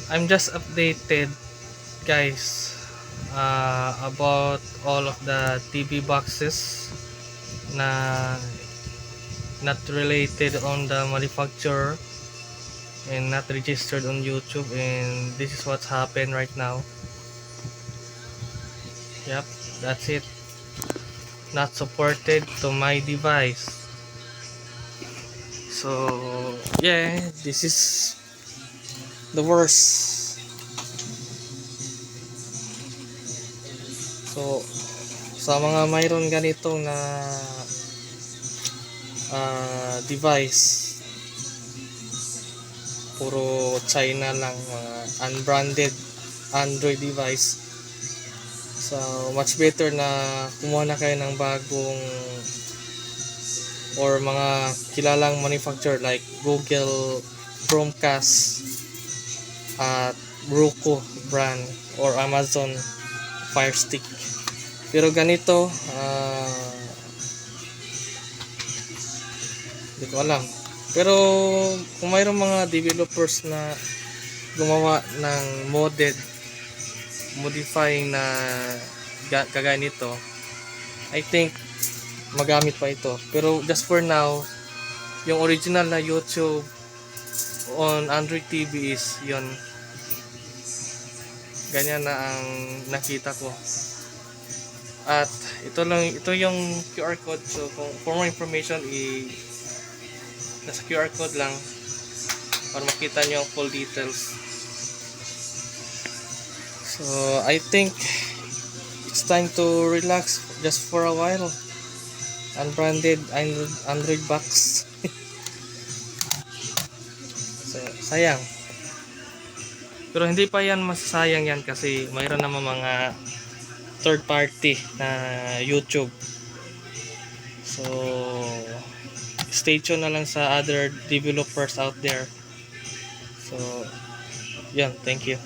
I'm just updated, guys, about all of the TV boxes na not related on the manufacturer and not registered on YouTube, and this is what's happened right now. Yep, that's it. Not supported to my device. So yeah, this is the worst. So sa mga mayroon ganitong na device, puro China lang, mga unbranded Android device. So much better na kumuha na kayo ng bagong or mga kilalang manufacturer like Google Chromecast at Roku brand or Amazon Fire Stick. Pero ganito, hindi ko alam. Pero kung mayroong mga developers na gumawa ng modifying na kagaya nito, I think magamit pa ito. Pero just for now, yung original na YouTube on Android TV is yon, ganyan na ang nakita ko. At ito yung QR code. So kung for more information, nasa QR code lang para makita nyo ang full details. So I think it's time to relax just for a while. Unbranded Android box. So, sayang. Pero hindi pa yan masasayang yan kasi mayroon naman mga third party na YouTube. So stay tuned na lang sa other developers out there. So yan, thank you.